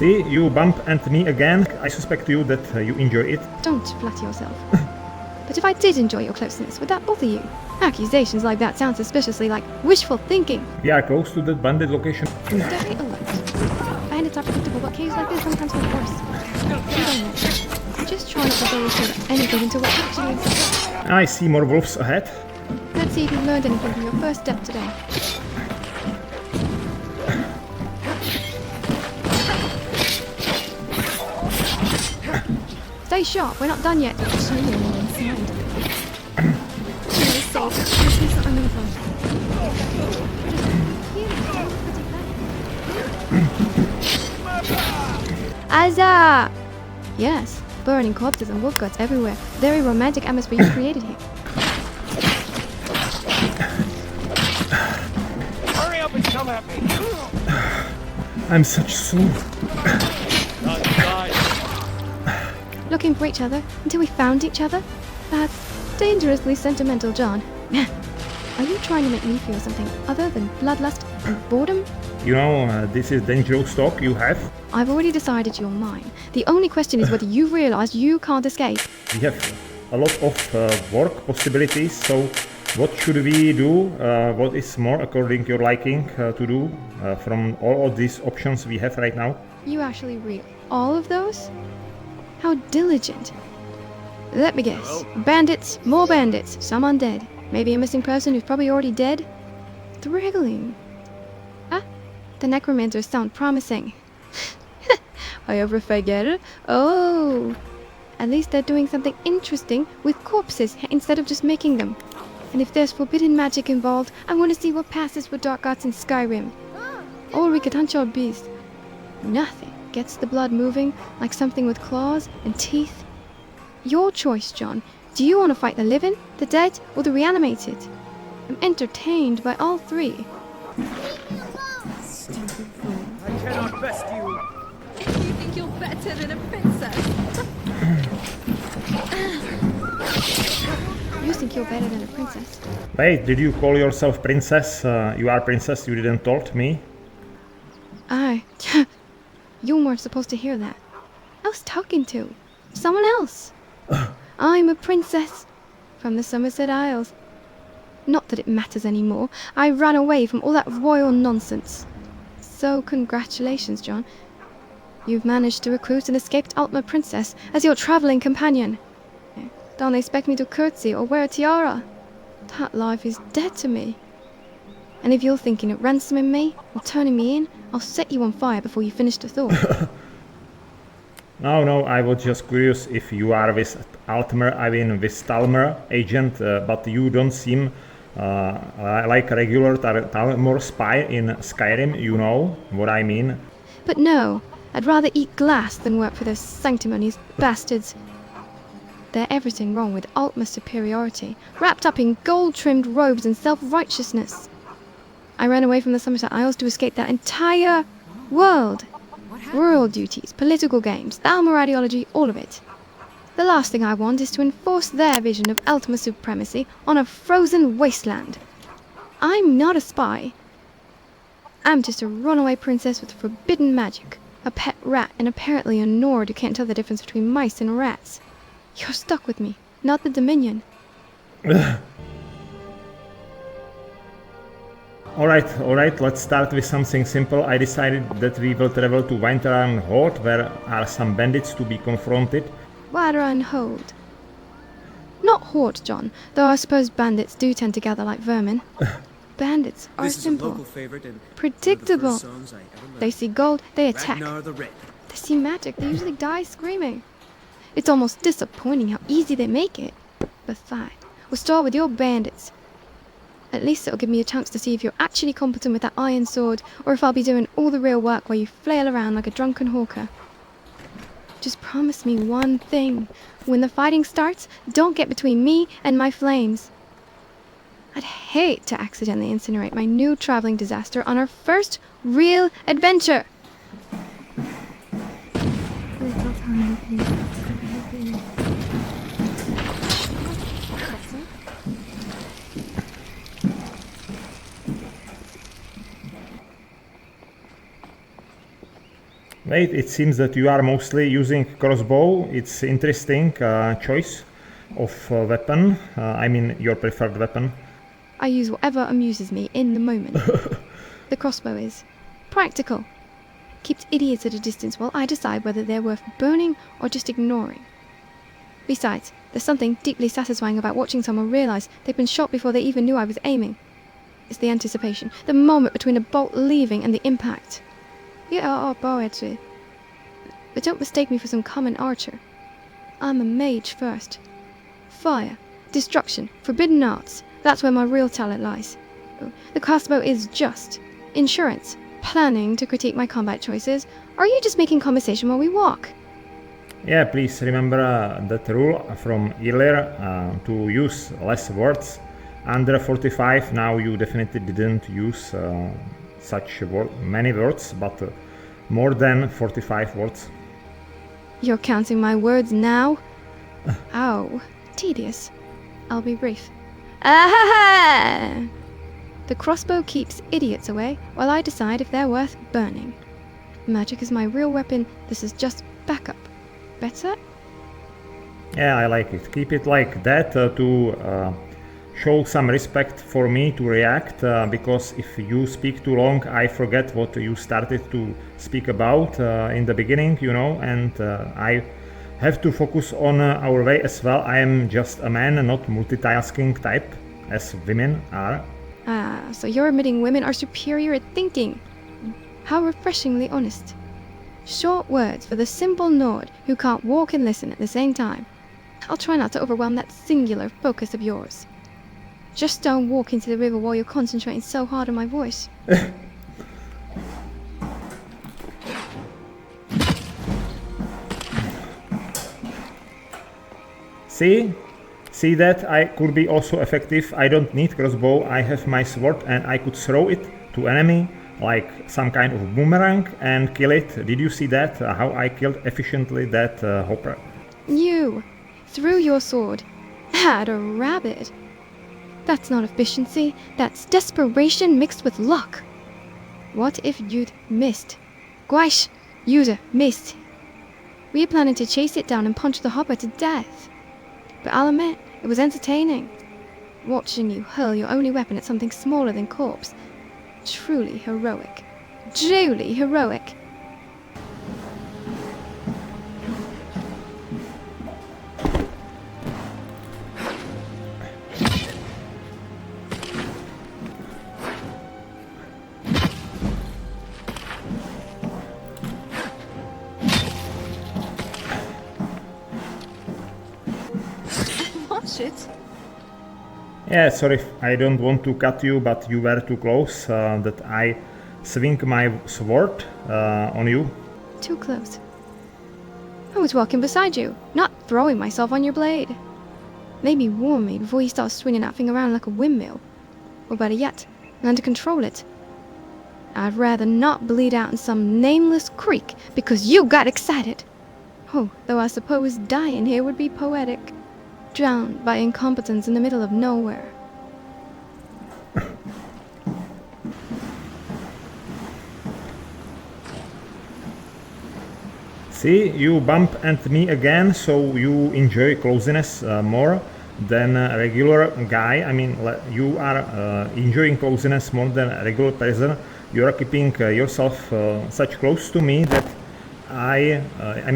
See, you bump into me again. I suspect you that you enjoy it. Don't flatter yourself. But if I did enjoy your closeness, would that bother you? Accusations like that sound suspiciously like wishful thinking. We are close to that bandit location. Stay alert. Bandits are predictable, but caves like this sometimes get worse. I'm just trying not to go through anything until we're actually inside. I see more wolves ahead. Let's see if you've learned anything from your first step today. Stay sharp, we're not done yet. Azza! Yes, burning corpses and wolf guts everywhere. Very romantic atmosphere you created here. Hurry up and come at me! I'm such slow. Looking for each other until we found each other? That's dangerously sentimental, John. Are you trying to make me feel something other than bloodlust and boredom? You know, this is dangerous talk you have. I've already decided you're mine. The only question is whether you realize you can't escape. We have a lot of work possibilities, so what should we do? What is more according to your liking to do from all of these options we have right now? You actually read all of those? How diligent. Let me guess. Bandits, more bandits, some undead. Maybe a missing person who's probably already dead? Thrilling. Ah, the necromancers sound promising. I ever forget? Oh, at least they're doing something interesting with corpses instead of just making them. And if there's forbidden magic involved, I want to see what passes for dark arts in Skyrim. Or we could hunt your beast. Nothing gets the blood moving like something with claws and teeth. Your choice, John. Do you want to fight the living, the dead, or the reanimated? I'm entertained by all three. Stupid fool. I cannot best you! You think you're better than a princess? You think you're better than a princess? Wait, did you call yourself princess? You are princess, you didn't told me. You weren't supposed to hear that. I was talking to someone else. I'm a princess from the Somerset Isles. Not that it matters anymore. I ran away from all that royal nonsense. So congratulations, John. You've managed to recruit an escaped Altmer princess as your traveling companion. Don't expect me to curtsy or wear a tiara. That life is dead to me. And if you're thinking of ransoming me or turning me in, I'll set you on fire before you finish the thought. No, I was just curious if you are with Altmer, I mean with Talmer agent, but you don't seem like a regular Talmer spy in Skyrim, you know what I mean. But no, I'd rather eat glass than work for those sanctimonious bastards. They're everything wrong with Altmer superiority, wrapped up in gold-trimmed robes and self-righteousness. I ran away from the Somerset Isles to escape that entire world. Royal duties, political games, Thalmor ideology, all of it. The last thing I want is to enforce their vision of Altmer supremacy on a frozen wasteland. I'm not a spy. I'm just a runaway princess with forbidden magic, a pet rat, and apparently a Nord who can't tell the difference between mice and rats. You're stuck with me, not the Dominion. Alright, let's start with something simple. I decided that we will travel to Whiterun Hold, where are some bandits to be confronted. Whiterun Hold. Not Horde, John, though I suppose bandits do tend to gather like vermin. Bandits are simple, predictable. They see gold, they attack. They see magic, they usually die screaming. It's almost disappointing how easy they make it. But fine, we'll start with your bandits. At least it'll give me a chance to see if you're actually competent with that iron sword, or if I'll be doing all the real work while you flail around like a drunken hawker. Just promise me one thing. When the fighting starts, don't get between me and my flames. I'd hate to accidentally incinerate my new traveling disaster on our first real adventure. Wait, it seems that you are mostly using crossbow. It's interesting choice of weapon. I mean, your preferred weapon. I use whatever amuses me in the moment. The crossbow is practical. Keeps idiots at a distance while I decide whether they're worth burning or just ignoring. Besides, there's something deeply satisfying about watching someone realize they've been shot before they even knew I was aiming. It's the anticipation, the moment between a bolt leaving and the impact. You are poetry. But don't mistake me for some common archer. I'm a mage first. Fire, destruction, forbidden arts. That's where my real talent lies. The crossbow is just insurance. Planning to critique my combat choices? Or are you just making conversation while we walk? Yeah, please remember that rule from earlier to use less words. Under 45, now you definitely didn't use such many words, but more than 45 words. You're counting my words now? Ow, tedious. I'll be brief. Ah! The crossbow keeps idiots away while I decide if they're worth burning. Magic is my real weapon. This is just backup. Better? Yeah, I like it. Keep it like that to show some respect for me to react, because if you speak too long, I forget what you started to speak about in the beginning, you know, and I have to focus on our way as well. I am just a man, not multitasking type, as women are. Ah, so you're admitting women are superior at thinking. How refreshingly honest. Short words for the simple Nord who can't walk and listen at the same time. I'll try not to overwhelm that singular focus of yours. Just don't walk into the river while you're concentrating so hard on my voice. See that I could be also effective. I don't need crossbow. I have my sword and I could throw it to enemy like some kind of boomerang and kill it. Did you see that? How I killed efficiently that hopper? You threw your sword at a rabbit. That's not efficiency. That's desperation mixed with luck. What if you'd missed? Gwish, you'd missed. We were planning to chase it down and punch the hopper to death. But I'll admit, it was entertaining. Watching you hurl your only weapon at something smaller than corpse. Truly heroic. Truly heroic. It. Yeah, sorry, I don't want to cut you, but you were too close that I swing my sword on you. Too close. I was walking beside you, not throwing myself on your blade. Maybe warn me before you start swinging that thing around like a windmill. Or better yet, learn to control it. I'd rather not bleed out in some nameless creek because you got excited. Oh, though I suppose dying here would be poetic. Drowned by incompetence in the middle of nowhere. See, you bump into me again, so you enjoy closeness more than a regular guy. I mean, you are enjoying closeness more than a regular person. You are keeping yourself such close to me that I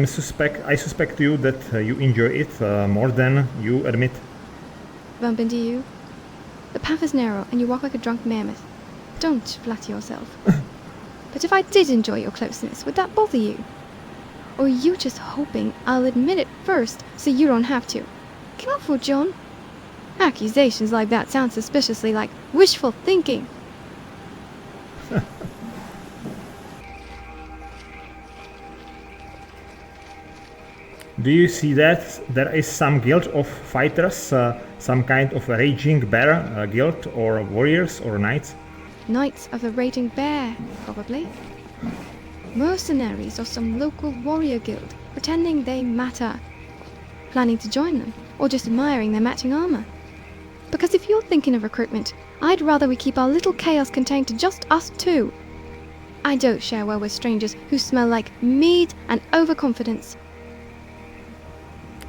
suspect you that you enjoy it more than you admit. Bump into you? The path is narrow and you walk like a drunk mammoth. Don't flatter yourself. But if I did enjoy your closeness, would that bother you? Or are you just hoping I'll admit it first so you don't have to? Careful, John. Accusations like that sound suspiciously like wishful thinking. Do you see that there is some guild of fighters, some kind of raging bear guild, or warriors or knights? Knights of the Raging Bear, probably. Mercenaries of some local warrior guild, pretending they matter. Planning to join them, or just admiring their matching armor. Because if you're thinking of recruitment, I'd rather we keep our little chaos contained to just us two. I don't share well with strangers who smell like mead and overconfidence.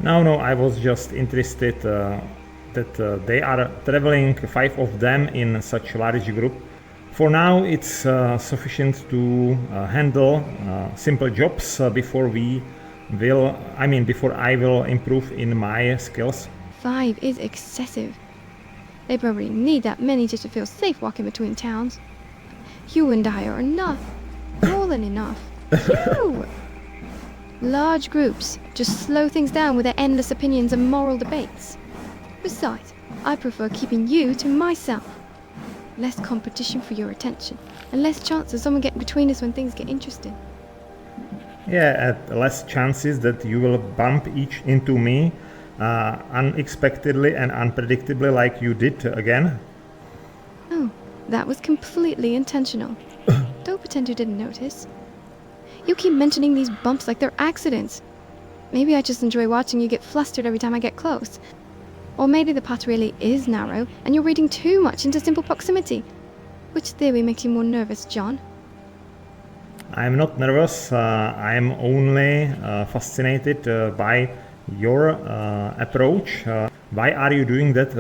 No, I was just interested that they are traveling 5 of them in such a large group. For now, it's sufficient to handle simple jobs before I will improve in my skills. 5 is excessive. They probably need that many just to feel safe walking between towns. You and I are enough. More than enough. Phew! Large groups just slow things down with their endless opinions and moral debates. Besides, I prefer keeping you to myself. Less competition for your attention, and less chance of someone getting between us when things get interesting. Yeah, less chances that you will bump each into me unexpectedly and unpredictably like you did again. Oh, that was completely intentional. Don't pretend you didn't notice. You keep mentioning these bumps like they're accidents. Maybe I just enjoy watching you get flustered every time I get close. Or maybe the path really is narrow and you're reading too much into simple proximity. Which theory makes you more nervous, John? I'm not nervous, I'm only fascinated by your approach. Why are you doing that?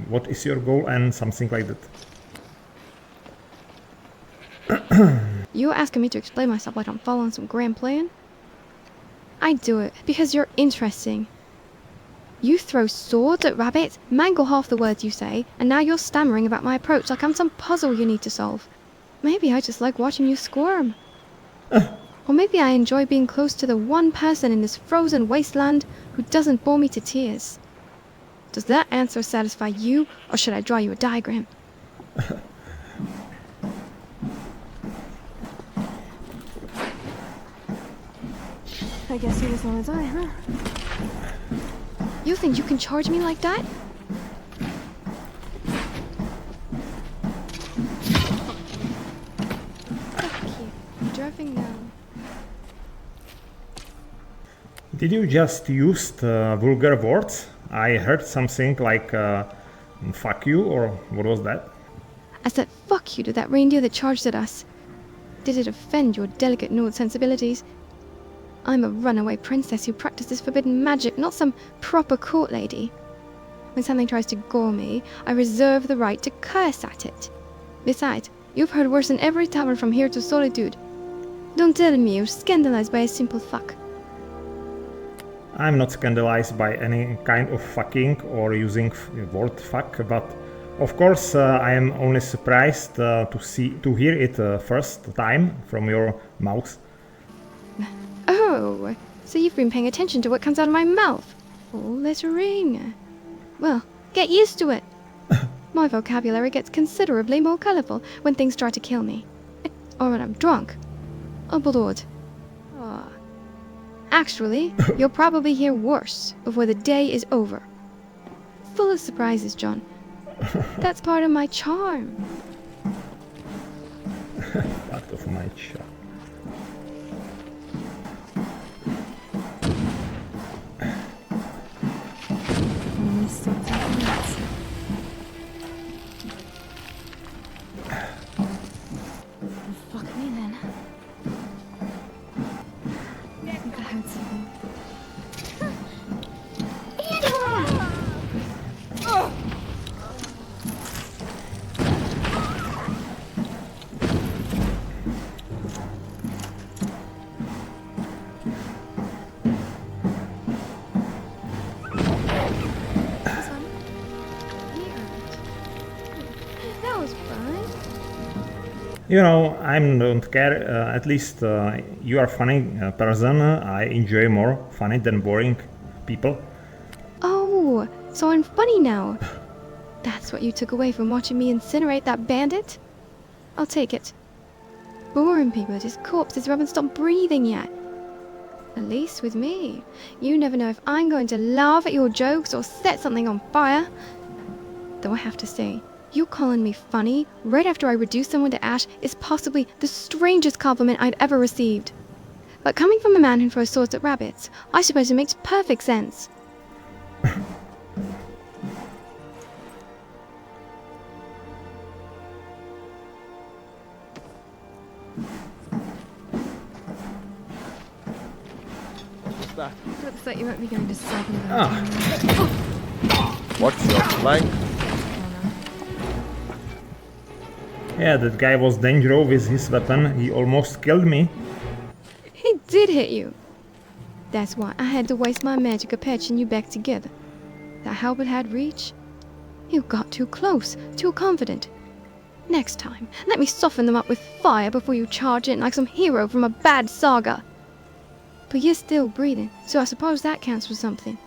What is your goal? And something like that. You're asking me to explain myself like I'm following some grand plan? I do it because you're interesting. You throw swords at rabbits, mangle half the words you say, and now you're stammering about my approach like I'm some puzzle you need to solve. Maybe I just like watching you squirm. Or maybe I enjoy being close to the one person in this frozen wasteland who doesn't bore me to tears. Does that answer satisfy you, or should I draw you a diagram? I guess you just want to die, huh? You think you can charge me like that? Fuck you. I'm driving now. Did you just use vulgar words? I heard something like fuck you, or what was that? I said fuck you to that reindeer that charged at us. Did it offend your delicate Nord sensibilities? I'm a runaway princess who practices forbidden magic, not some proper court lady. When something tries to gore me, I reserve the right to curse at it. Besides, you've heard worse in every tavern from here to Solitude. Don't tell me you're scandalized by a simple fuck. I'm not scandalized by any kind of fucking or using word fuck, but of course I am only surprised to hear it first time from your mouth. Oh, so you've been paying attention to what comes out of my mouth. All-lettering. Well, get used to it. My vocabulary gets considerably more colourful when things start to kill me. Or when I'm drunk. Oh, Lord. Oh. Actually, you'll probably hear worse before the day is over. Full of surprises, John. That's part of my charm. Part of my charm. Fuck me then. I think I heard something. That was fun. You know, I don't care, at least you are funny person. I enjoy more funny than boring people. Oh, so I'm funny now. That's what you took away from watching me incinerate that bandit? I'll take it. Boring people, his corpses haven't stopped breathing yet. At least with me. You never know if I'm going to laugh at your jokes or set something on fire. Though I have to say, you calling me funny right after I reduce someone to ash is possibly the strangest compliment I'd ever received. But coming from a man who throws swords at rabbits, I suppose it makes perfect sense. that? Looks like you won't be going to Saga. What's your flank? Yeah, that guy was dangerous with his weapon. He almost killed me. He did hit you. That's why I had to waste my magic patching you back together. That halberd had reach. You got too close, too confident. Next time, let me soften them up with fire before you charge in like some hero from a bad saga. But you're still breathing, so I suppose that counts for something.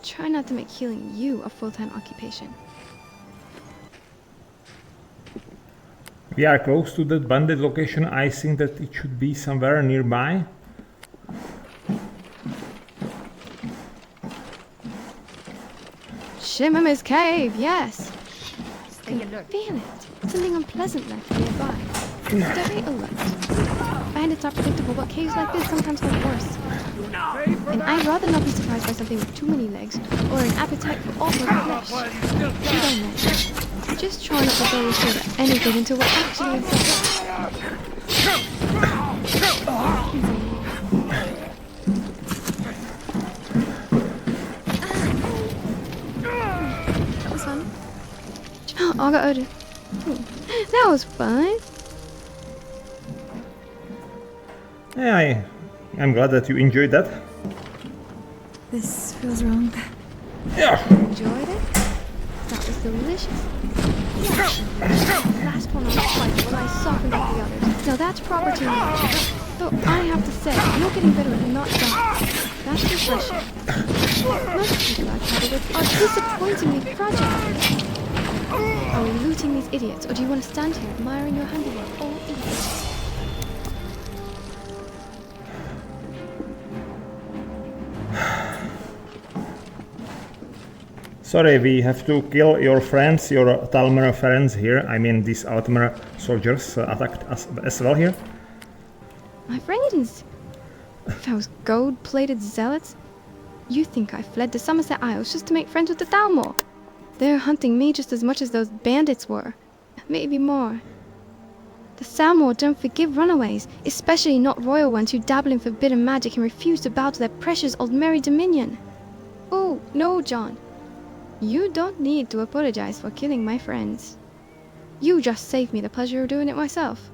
Try not to make healing you a full-time occupation. We are close to that bandit location. I think that it should be somewhere nearby. Shimmer's cave, yes. Can you feel it? Something unpleasant left nearby. Stay alert. Bandits are predictable, but caves like this sometimes hold worse. And I'd rather not be surprised by something with too many legs, or an appetite for all the flesh. You don't know. Just try not to throw your sword at anything until we're actually inside. That was fun. I got odor. That was fun. Yeah, I'm glad that you enjoyed that. This feels wrong. Yeah. Enjoyed it? That was delicious. Last one on the fight when I softened up the others. Now that's proper teamwork. Though I have to say, you're getting better at not dying. That's refreshing. Most people I've had it with are disappointingly fragile. Are we looting these idiots, or do you want to stand here admiring your handiwork all evening? Sorry, we have to kill your friends, your Talmer friends here. I mean, these Altmer soldiers attacked us as well here. My friends! Those gold-plated zealots? You think I fled to Somerset Isles just to make friends with the Thalmor? They're hunting me just as much as those bandits were. Maybe more. The Thalmor don't forgive runaways, especially not royal ones who dabble in forbidden magic and refuse to bow to their precious old merry dominion. Oh, no, John. You don't need to apologize for killing my friends. You just saved me the pleasure of doing it myself.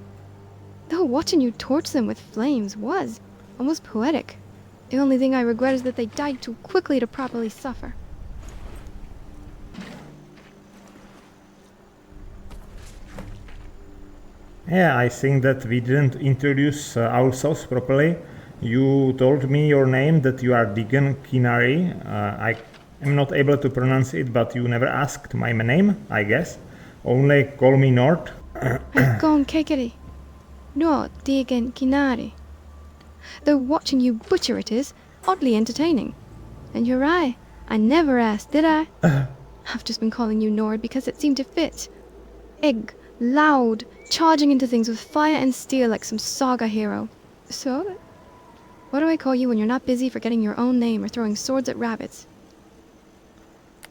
Though watching you torch them with flames was almost poetic. The only thing I regret is that they died too quickly to properly suffer. Yeah, I think that we didn't introduce ourselves properly. You told me your name, that you are Daegon Kinari. I am not able to pronounce it, but you never asked my name, I guess. Only call me Nord. Gon Kekeri. No, Daegon Kinari. Though watching you butcher it is oddly entertaining. And you're right, I never asked, did I? I've just been calling you Nord because it seemed to fit. Egg, loud, charging into things with fire and steel like some saga hero. So, what do I call you when you're not busy forgetting your own name or throwing swords at rabbits?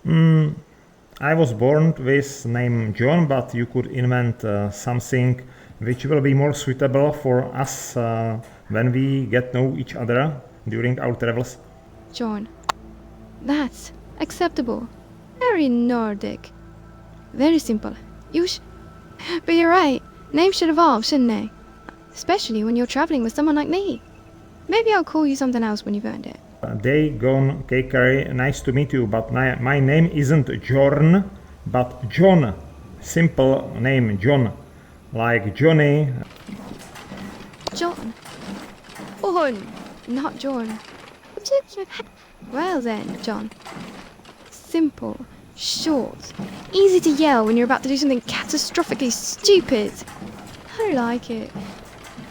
I was born with name John, but you could invent something which will be more suitable for us when we get know each other during our travels. John. That's acceptable. Very Nordic. Very simple. But you're right. Names should evolve, shouldn't they? Especially when you're traveling with someone like me. Maybe I'll call you something else when you've earned it. Daegon Kekari, nice to meet you, but my name isn't Jorn, but John. Simple name, John. Like Johnny. John. Oh, not John. Well then, John. Simple, short, easy to yell when you're about to do something catastrophically stupid. I like it.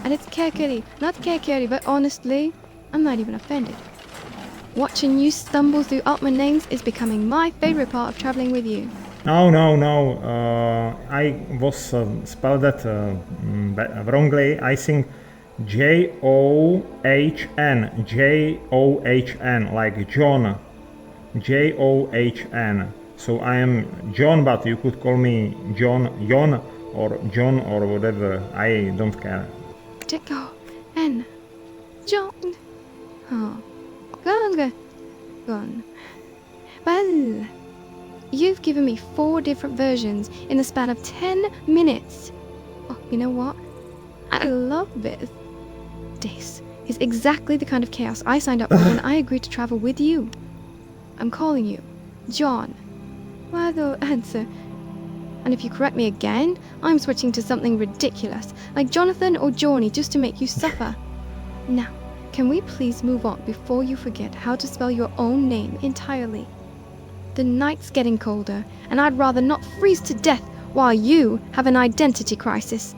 And it's Kekeri, not Kekeri, but honestly, I'm not even offended. Watching you stumble through Altman names is becoming my favorite part of traveling with you. No. I was spelled that wrongly. I think John. John, like John. John. So I am John, but you could call me John, or John, or whatever. I don't care. Daegon and John. Oh, Gone. Well, you've given me 4 different versions in the span of 10 minutes. Oh, you know what? I love this. This is exactly the kind of chaos I signed up for when I agreed to travel with you. I'm calling you John. Why the answer? And if you correct me again, I'm switching to something ridiculous, like Jonathan or Johnny, just to make you suffer. Now, can we please move on before you forget how to spell your own name entirely? The night's getting colder, and I'd rather not freeze to death while you have an identity crisis.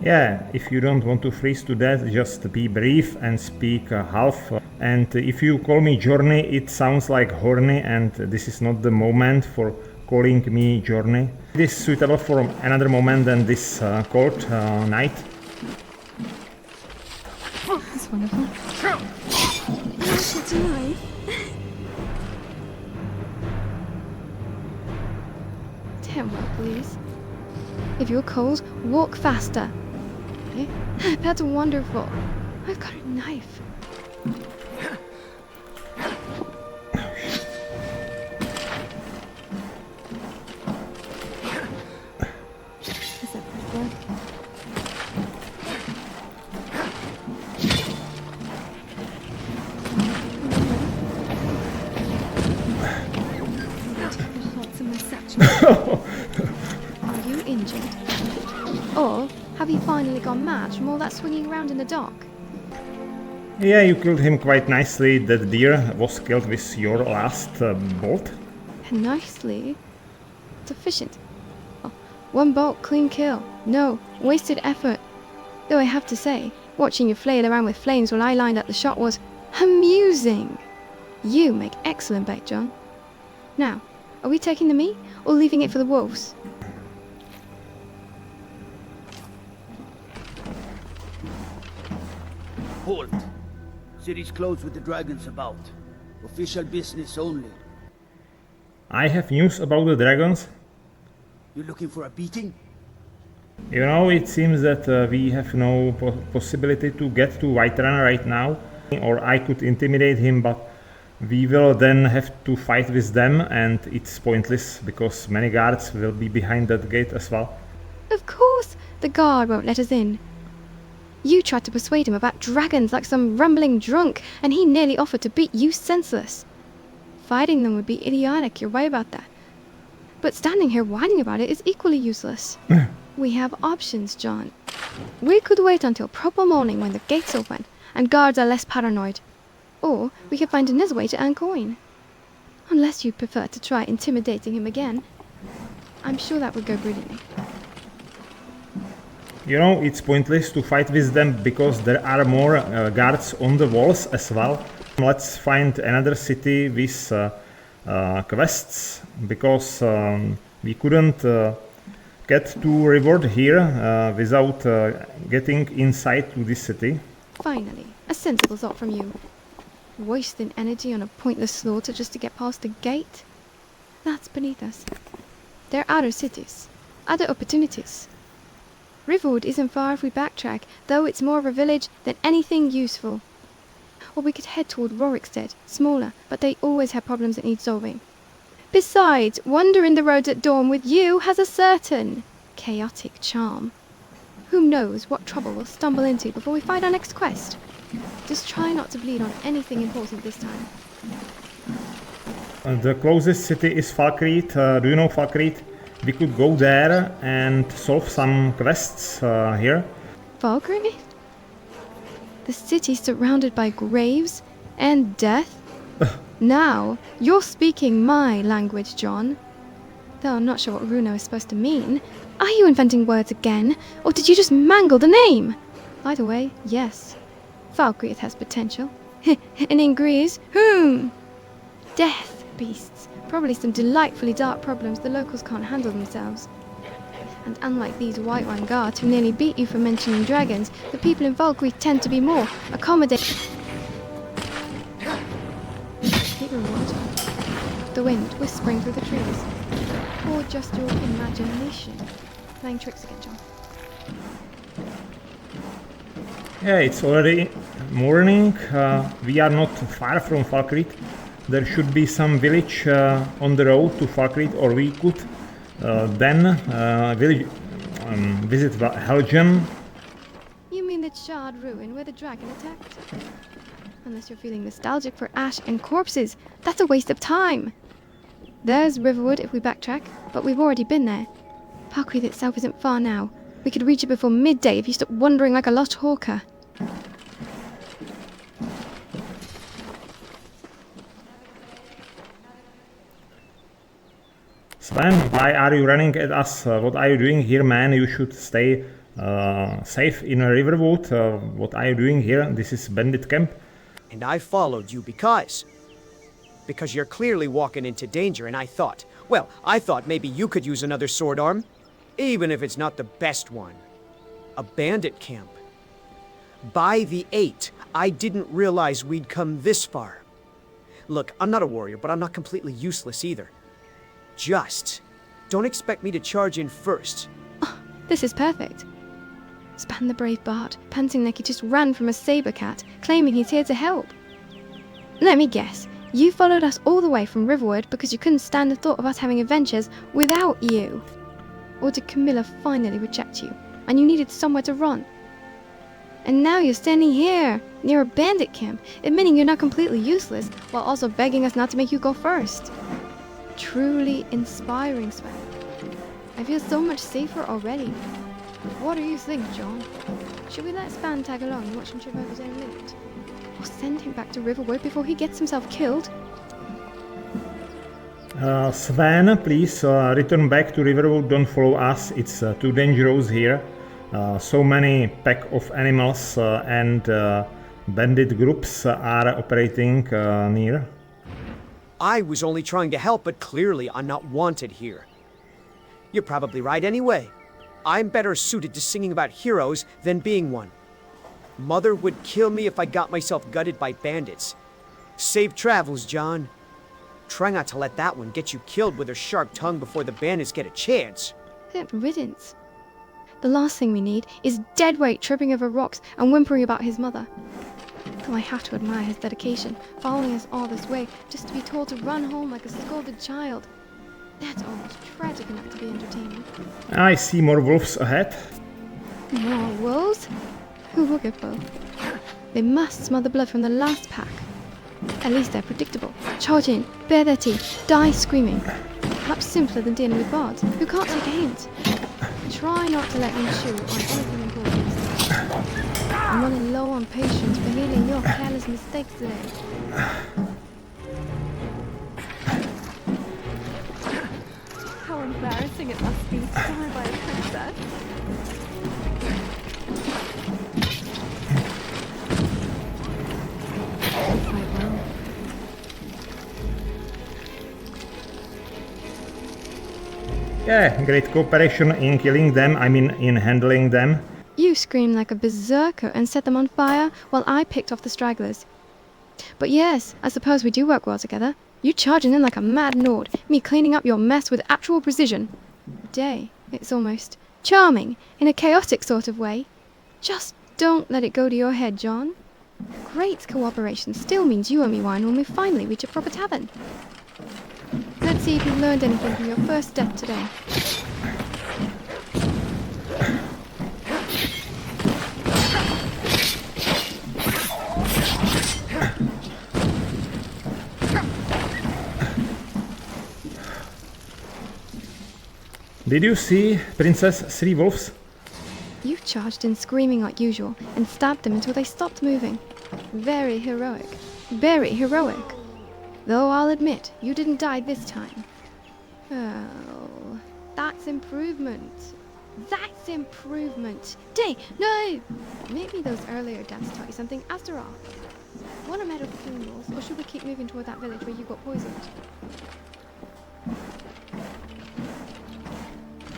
Yeah, if you don't want to freeze to death, just be brief and speak half. And if you call me Journey, it sounds like horny, and this is not the moment for calling me Journey. It is suitable for another moment than this cold night. That's wonderful. It's alive. Damn well, please. If you're cold, walk faster. Okay? That's wonderful. I've got a knife. Is that blood? Lots of my satchel. Are you injured? Or have you finally gone mad from all that swinging around in the dark? Yeah, you killed him quite nicely. That deer was killed with your last bolt. Nicely. Sufficient. Oh, 1 bolt, clean kill. No wasted effort. Though I have to say, watching you flail around with flames while I lined up the shot was amusing. You make excellent bait, John. Now, are we taking the meat or leaving it for the wolves? Halt! City's closed with the dragons about. Official business only. I have news about the dragons. You looking for a beating? You know, it seems that we have no possibility to get to Whiterun right now. Or I could intimidate him, but we will then have to fight with them, and it's pointless because many guards will be behind that gate as well. Of course, the guard won't let us in. You tried to persuade him about dragons like some rumbling drunk, and he nearly offered to beat you senseless. Fighting them would be idiotic, you're right about that. But standing here whining about it is equally useless. We have options, John. We could wait until proper morning when the gates open, and guards are less paranoid. Or we could find another way to earn coin. Unless you prefer to try intimidating him again. I'm sure that would go brilliantly. You know, it's pointless to fight with them because there are more guards on the walls as well. Let's find another city with quests, because we couldn't get to Riverwood here without getting inside to this city. Finally, a sensible thought from you. Wasting energy on a pointless slaughter just to get past the gate? That's beneath us. There are other cities, other opportunities. Riverwood isn't far if we backtrack, though it's more of a village than anything useful. Or we could head toward Rorikstead, smaller, but they always have problems that need solving. Besides, wandering the roads at dawn with you has a certain chaotic charm. Who knows what trouble we'll stumble into before we find our next quest? Just try not to bleed on anything important this time. The closest city is Falkreath. Do you know Falkreath? We could go there and solve some quests here. Falkreath? The city surrounded by graves and death? Now, you're speaking my language, John. Though I'm not sure what Runo is supposed to mean. Are you inventing words again, or did you just mangle the name? Either way, yes. Falkreath has potential. And in Greece, death beasts. Probably some delightfully dark problems the locals can't handle themselves. And unlike these Whiterun guards who nearly beat you for mentioning dragons, the people in Falkreath tend to be more accommodating. Riverwood. The wind whispering through the trees. Or just your imagination. Playing tricks again, John. Yeah, it's already morning. We are not far from Falkreath. There should be some village on the road to Falkreath, or we could then visit Helgen. You mean the charred ruin where the dragon attacked? Unless you're feeling nostalgic for ash and corpses, that's a waste of time. There's Riverwood if we backtrack, but we've already been there. Falkreath itself isn't far now. We could reach it before midday if you stop wandering like a lost hawker. Sven, why are you running at us? What are you doing here, man? You should stay safe in Riverwood. What are you doing here? This is bandit camp. And I followed you because you're clearly walking into danger, and I thought maybe you could use another sword arm, even if it's not the best one. A bandit camp. By the 8, I didn't realize we'd come this far. Look, I'm not a warrior, but I'm not completely useless either. Just don't expect me to charge in first. Oh, this is perfect. Span the brave bard, panting like he just ran from a saber cat, claiming he's here to help. Let me guess, you followed us all the way from Riverwood because you couldn't stand the thought of us having adventures without you. Or did Camilla finally reject you, and you needed somewhere to run? And now you're standing here, near a bandit camp, admitting you're not completely useless, while also begging us not to make you go first. Truly inspiring, Sven. I feel so much safer already. What do you think, John? Should we let Sven tag along and watch him trip over his own loot? Or send him back to Riverwood before he gets himself killed? Sven, please return back to Riverwood. Don't follow us. It's too dangerous here. So many pack of animals and bandit groups are operating near. I was only trying to help, but clearly I'm not wanted here. You're probably right anyway. I'm better suited to singing about heroes than being one. Mother would kill me if I got myself gutted by bandits. Safe travels, John. Try not to let that one get you killed with her sharp tongue before the bandits get a chance. Good riddance. The last thing we need is deadweight tripping over rocks and whimpering about his mother. Though I have to admire his dedication, following us all this way just to be told to run home like a scolded child. That's almost tragic enough to be entertaining. I see more wolves ahead. More wolves? Who will get both? They must smell the blood from the last pack. At least they're predictable. Charge in, bare their teeth, die screaming. Perhaps simpler than dealing with bards, who can't take a hint. Try not to let them chew on anything important. I'm running low on patience for healing your careless mistakes today. How embarrassing it must be to die by a princess. Quite well. Yeah, great cooperation in killing them, in handling them. You screamed like a berserker and set them on fire while I picked off the stragglers. But yes, I suppose we do work well together. You charging in like a mad Nord, me cleaning up your mess with actual precision. Day, it's almost charming, in a chaotic sort of way. Just don't let it go to your head, John. Great cooperation still means you owe me wine when we finally reach a proper tavern. Let's see if you learned anything from your first death today. Did you see Princess 3 wolves? You charged in screaming like usual and stabbed them until they stopped moving. Very heroic. Very heroic. Though I'll admit, you didn't die this time. Oh, that's improvement. That's improvement. Day, no! Maybe those earlier deaths taught you something after all. Want a medal for killing wolves, or should we keep moving toward that village where you got poisoned?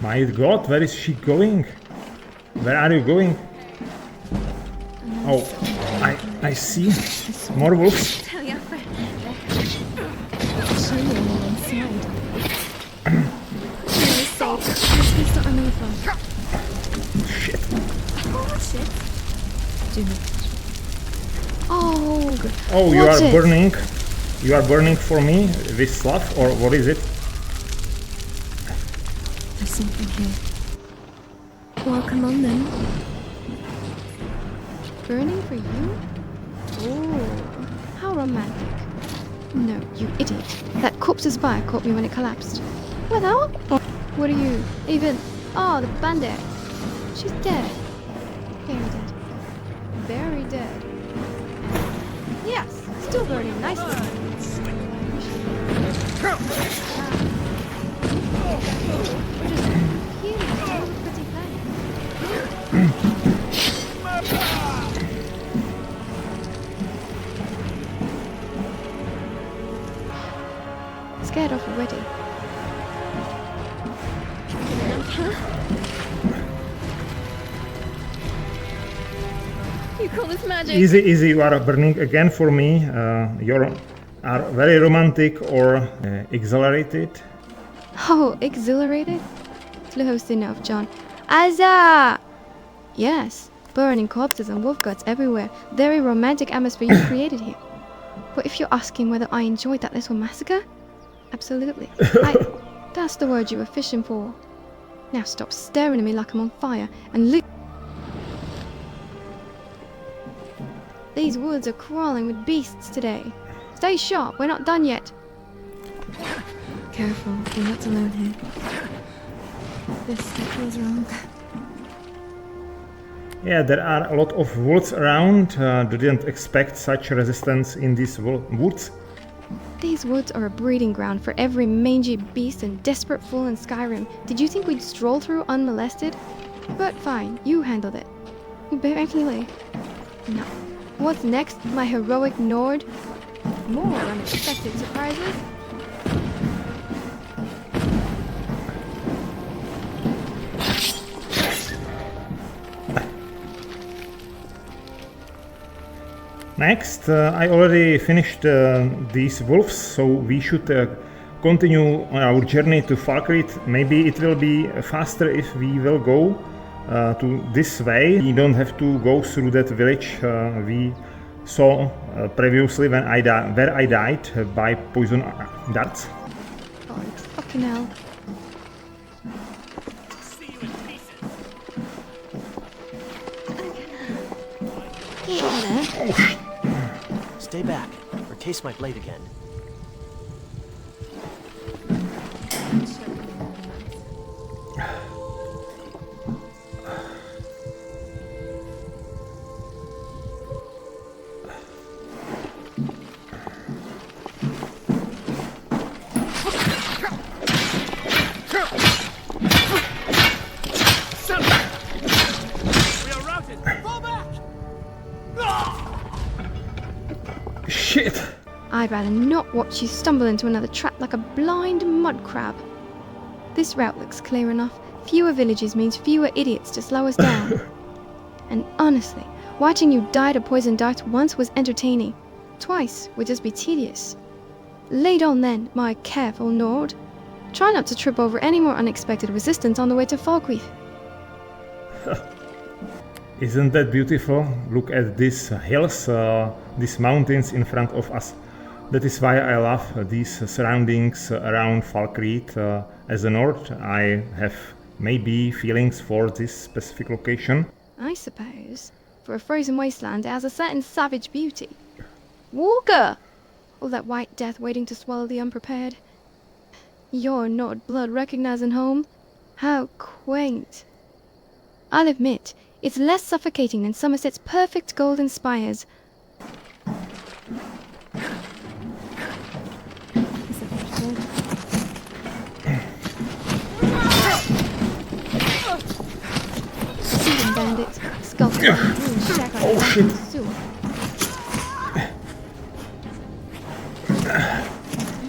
My God, where is she going? Where are you going? Oh, I see more wolves. Tell your friend. You're safe. Let's start our move from. Shit. Oh, shit. do it. Oh, Oh, you what's are it? burning. You are burning for me with stuff, or what is it? There's something here. Well, come on then. Burning for you? Oh, how romantic. No, you idiot. That corpse's fire caught me when it collapsed. Well, what are you? Even... Oh, the bandit. She's dead. Very dead. Very dead. Yes, still burning nicely. We're just healing all the pretty Scared off already. You call this magic? Easy, easy. You are burning again for me. You are very romantic or exhilarated. Oh, exhilarated? Close enough, John. Azza! Yes, burning corpses and wolf guts everywhere. Very romantic atmosphere you created here. But if you're asking whether I enjoyed that little massacre, absolutely. That's the word you were fishing for. Now stop staring at me like I'm on fire and look. These woods are crawling with beasts today. Stay sharp, we're not done yet. Careful, you're not alone here. This feels wrong. Yeah, there are a lot of woods around. Didn't expect such resistance in these woods. These woods are a breeding ground for every mangy beast and desperate fool in Skyrim. Did you think we'd stroll through unmolested? But fine, you handled it. Barely. No. What's next, my heroic Nord? More unexpected surprises? Next, I already finished these wolves, so we should continue on our journey to Falkreath. Maybe it will be faster if we will go to this way. We don't have to go through that village we saw previously when where I died by poison darts. Oh, fucking hell. Get in there. Stay back, or taste my blade again. Shit! I'd rather not watch you stumble into another trap like a blind mud crab. This route looks clear enough. Fewer villages means fewer idiots to slow us down. And honestly, watching you die to poison darts once was entertaining. Twice would just be tedious. Lead on then, my careful Nord. Try not to trip over any more unexpected resistance on the way to Falkreath. Isn't that beautiful? Look at these hills, these mountains in front of us. That is why I love these surroundings around Falkreath. As a Nord, I have maybe feelings for this specific location. I suppose. For a frozen wasteland, it has a certain savage beauty. Walker! All that white death waiting to swallow the unprepared. Your Nord blood recognizing home? How quaint. I'll admit, it's less suffocating than Somerset's perfect golden spires. See them, bandits. Skulking in the ruined shack like Oh, a shit. sewer.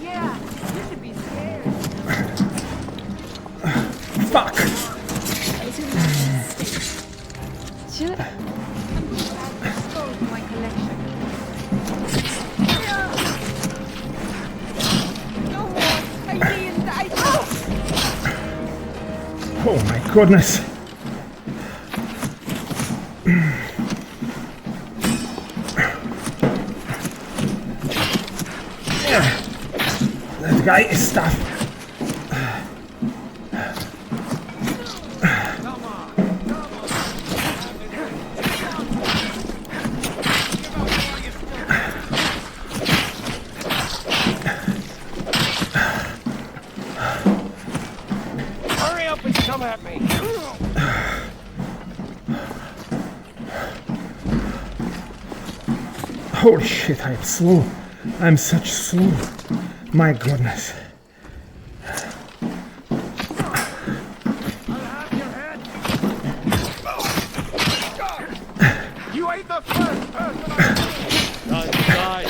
Yeah, you should be scared. Fuck! Should I? Expose my collection. No more. I mean, Oh my goodness! guy is tough. Hurry up and come at me. Holy shit, I am slow. I'm such slow. My goodness. I'll have your head. You ain't the first person I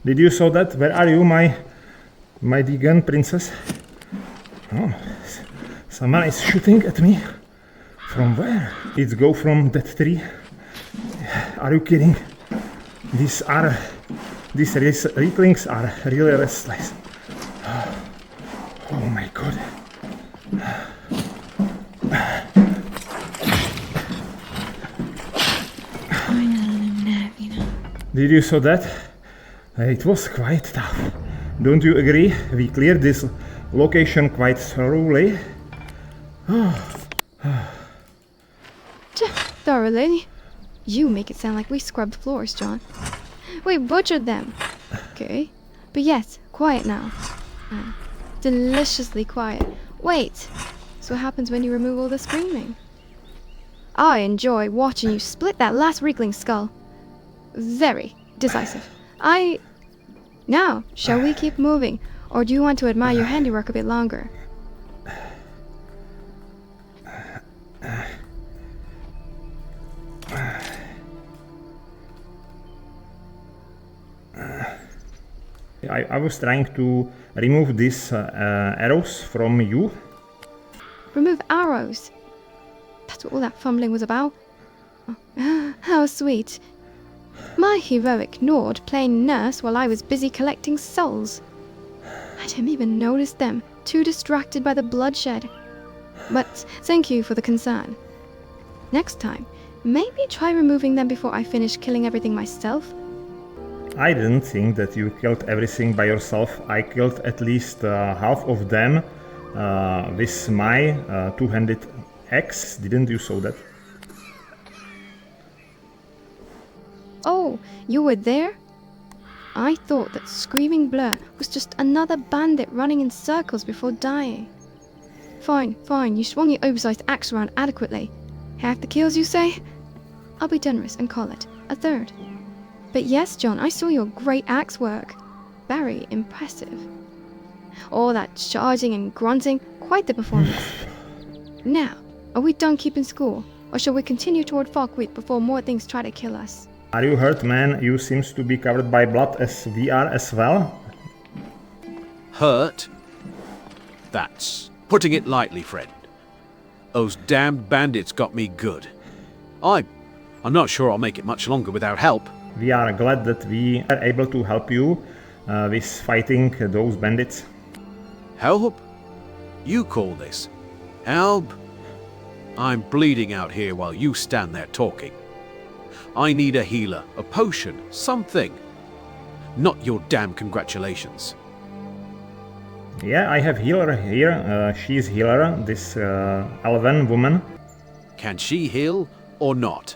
Did you saw that? Where are you, my Daegon princess? Oh, someone is shooting at me. From where? It's go from that tree. Are you kidding? These weaklings are really restless. Oh my god. Did you saw that? It was quite tough. Don't you agree? We cleared this location quite thoroughly. Thoroughly? You make it sound like we scrubbed floors, John. We butchered them. Okay. But yes, quiet now. Deliciously quiet. Wait. So what happens when you remove all the screaming? I enjoy watching you split that last weakling's skull. Very decisive. Now, shall we keep moving, or do you want to admire your handiwork a bit longer? I was trying to remove these arrows from you. Remove arrows? That's what all that fumbling was about? Oh, how sweet. My heroic Nord playing nurse while I was busy collecting souls. I didn't even notice them, too distracted by the bloodshed. But thank you for the concern. Next time, maybe try removing them before I finish killing everything myself. I didn't think that you killed everything by yourself. I killed at least half of them with my two-handed axe. Didn't you saw that? Oh, you were there? I thought that Screaming Blur was just another bandit running in circles before dying. Fine, you swung your oversized axe around adequately. Half the kills, you say? I'll be generous and call it a third. But yes, John, I saw your great axe work. Very impressive. All that charging and grunting, quite the performance. Now, are we done keeping score, or shall we continue toward Falkreath before more things try to kill us? Are you hurt, man? You seems to be covered by blood as we are as well. Hurt? That's putting it lightly, friend. Those damned bandits got me good. I'm not sure I'll make it much longer without help. We are glad that we are able to help you with fighting those bandits. Help? You call this help? I'm bleeding out here while you stand there talking. I need a healer, a potion, something. Not your damn congratulations. Yeah, I have healer here. She's healer, this elven woman. Can she heal or not?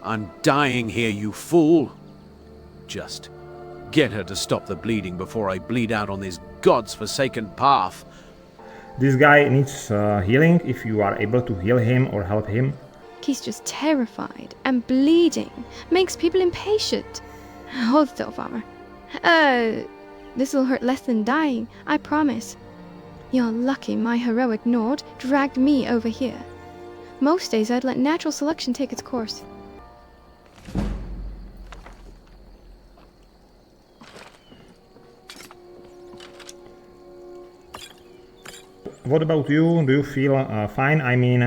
I'm dying here, you fool. Just get her to stop the bleeding before I bleed out on this god's forsaken path. This guy needs healing. If you are able to heal him or help him. He's just terrified and bleeding. Makes people impatient. Hold still, farmer. This'll hurt less than dying, I promise. You're lucky my heroic Nord dragged me over here. Most days I'd let natural selection take its course. What about you? Do you feel fine? I mean,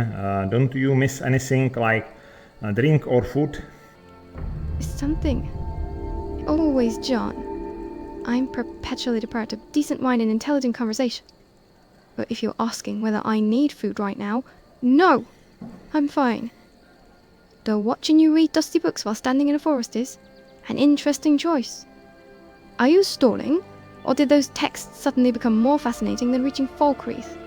don't you miss anything like drink or food? Something. Always, John. I'm perpetually deprived of decent wine and intelligent conversation. But if you're asking whether I need food right now, no! I'm fine. Though watching you read dusty books while standing in a forest is an interesting choice. Are you stalling? Or did those texts suddenly become more fascinating than reaching Falkreath?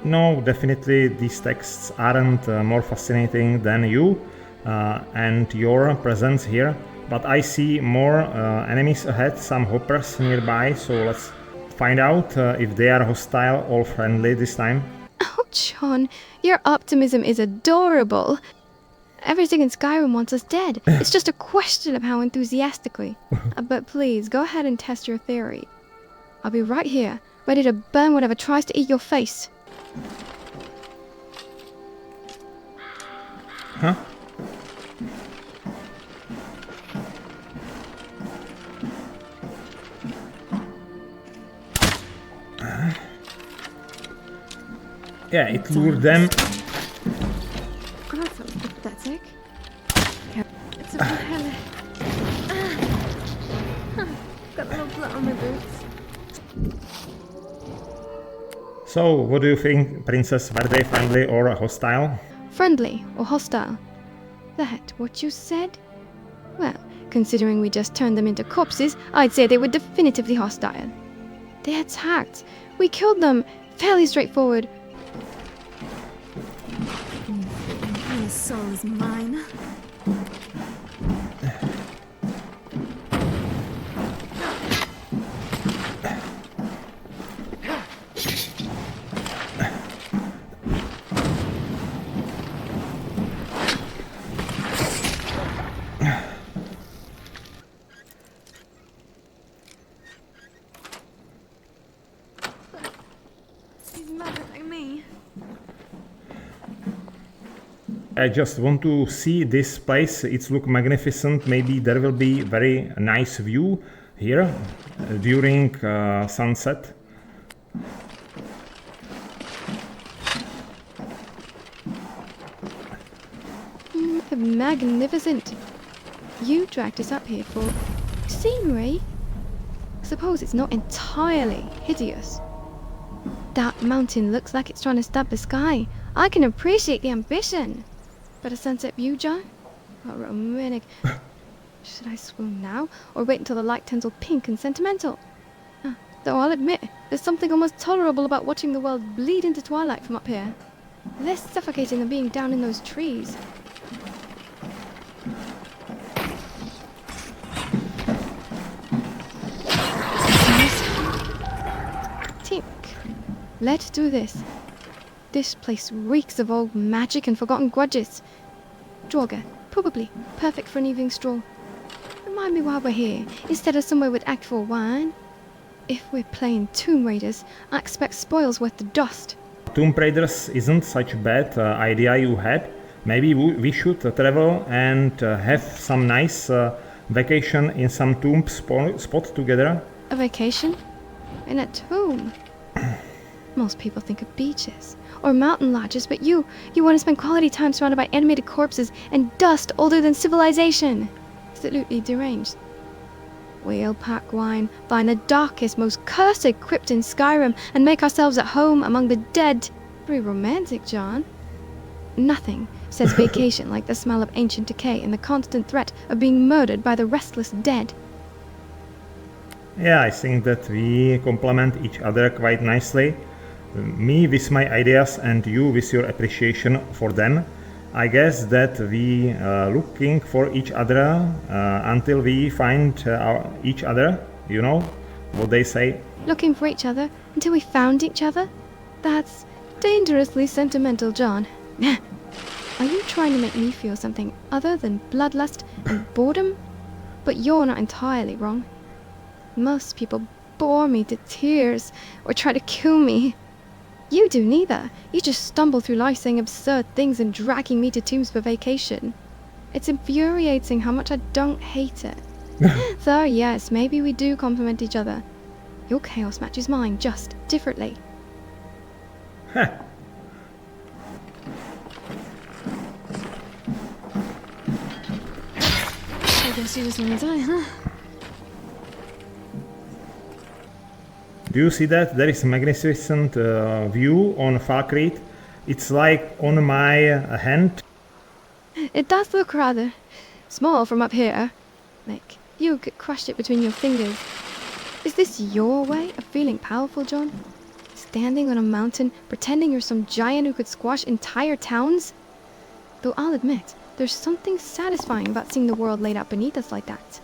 No, definitely these texts aren't more fascinating than you and your presence here. But I see more enemies ahead, some hoppers nearby, so let's find out if they are hostile or friendly this time. Oh, John, your optimism is adorable. Everything in Skyrim wants us dead. It's just a question of how enthusiastically. But please, go ahead and test your theory. I'll be right here, ready to burn whatever tries to eat your face. Huh? Yeah, it lured them. Oh, that sounds pathetic. It's a bit hella. Got a little blood on my boots. So, what do you think, Princess? Were they friendly or hostile? Friendly or hostile? That what you said? Well, considering we just turned them into corpses, I'd say they were definitively hostile. They attacked. We killed them. Fairly straightforward. Your soul is mine. He's mad at me. I just want to see this place. It looks magnificent. Maybe there will be very nice view here during sunset. Magnificent. You dragged us up here for scenery? Suppose it's not entirely hideous. That mountain looks like it's trying to stab the sky. I can appreciate the ambition. But a sunset view, John? How romantic. Should I swoon now, or wait until the light turns all pink and sentimental? Though I'll admit, there's something almost tolerable about watching the world bleed into twilight from up here. Less suffocating than being down in those trees. Tink. Let's do this. This place reeks of old magic and forgotten grudges. Draugr, probably perfect for an evening stroll. Remind me why we're here, instead of somewhere with Act 4 wine. If we're playing Tomb Raiders, I expect spoils worth the dust. Tomb Raiders isn't such a bad idea you had. Maybe we should travel and have some nice vacation in some tomb spot together. A vacation? In a tomb? Most people think of beaches or mountain lodges, but you want to spend quality time surrounded by animated corpses and dust older than civilization. Absolutely deranged. We'll pack wine, find the darkest, most cursed crypt in Skyrim, and make ourselves at home among the dead. Very romantic, John. Nothing says vacation like the smell of ancient decay and the constant threat of being murdered by the restless dead. Yeah, I think that we complement each other quite nicely. Me with my ideas and you with your appreciation for them. I guess that we looking for each other until we find each other, you know what they say. Looking for each other until we found each other? That's dangerously sentimental, John. Are you trying to make me feel something other than bloodlust and boredom? But you're not entirely wrong. Most people bore me to tears or try to kill me. You do neither. You just stumble through life saying absurd things and dragging me to tombs for vacation. It's infuriating how much I don't hate it. So yes, maybe we do complement each other. Your chaos matches mine, just differently. Huh. I guess you just want to die, huh? Do you see that? There is a magnificent view on Falkreath. It's like on my hand. It does look rather small from up here. Like you could crush it between your fingers. Is this your way of feeling powerful, John? Standing on a mountain, pretending you're some giant who could squash entire towns? Though I'll admit, there's something satisfying about seeing the world laid out beneath us like that.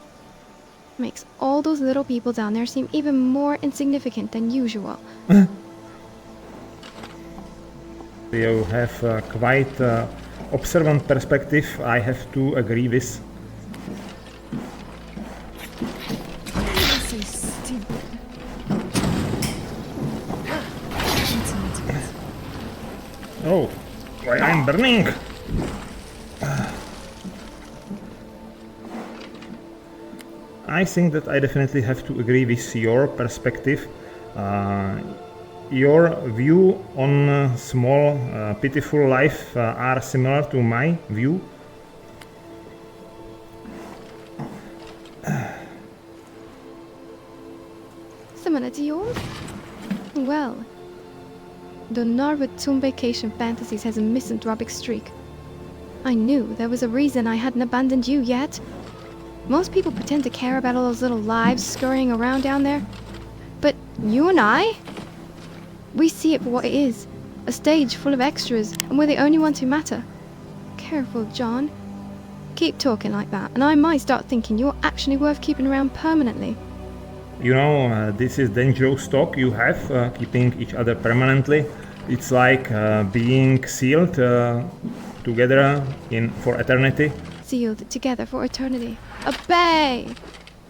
Makes all those little people down there seem even more insignificant than usual. You have quite observant perspective, I have to agree with. So stupid. Oh, why I'm burning! I think that I definitely have to agree with your perspective. Your view on small, pitiful life are similar to my view. Similar to yours? Well, the Norwood Tomb Vacation Fantasies has a misanthropic streak. I knew there was a reason I hadn't abandoned you yet. Most people pretend to care about all those little lives scurrying around down there. But you and I? We see it for what it is. A stage full of extras, and we're the only ones who matter. Careful, John. Keep talking like that, and I might start thinking you're actually worth keeping around permanently. You know, this is dangerous talk you have, keeping each other permanently. It's like being sealed together for eternity. Sealed together for eternity. Obey!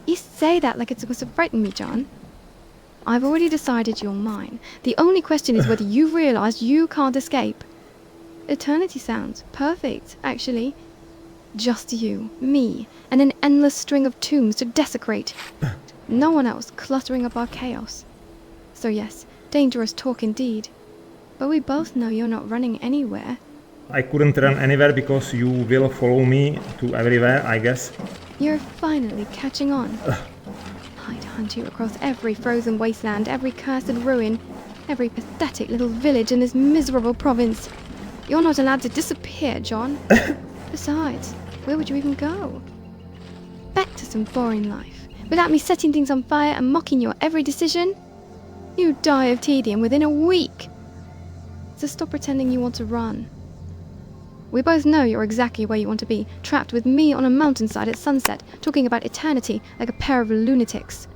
You say that like it's supposed to frighten me, John. I've already decided you're mine. The only question is whether you realize you can't escape. Eternity sounds perfect, actually. Just you, me, and an endless string of tombs to desecrate. No one else cluttering up our chaos. So yes, dangerous talk indeed. But we both know you're not running anywhere. I couldn't run anywhere because you will follow me to everywhere, I guess. You're finally catching on. I'd hunt you across every frozen wasteland, every cursed ruin, every pathetic little village in this miserable province. You're not allowed to disappear, John. Besides, where would you even go? Back to some boring life, without me setting things on fire and mocking your every decision? You'd die of tedium within a week. So stop pretending you want to run. We both know you're exactly where you want to be, trapped with me on a mountainside at sunset, talking about eternity like a pair of lunatics.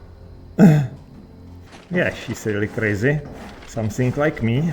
Yeah, she's really crazy. Something like me.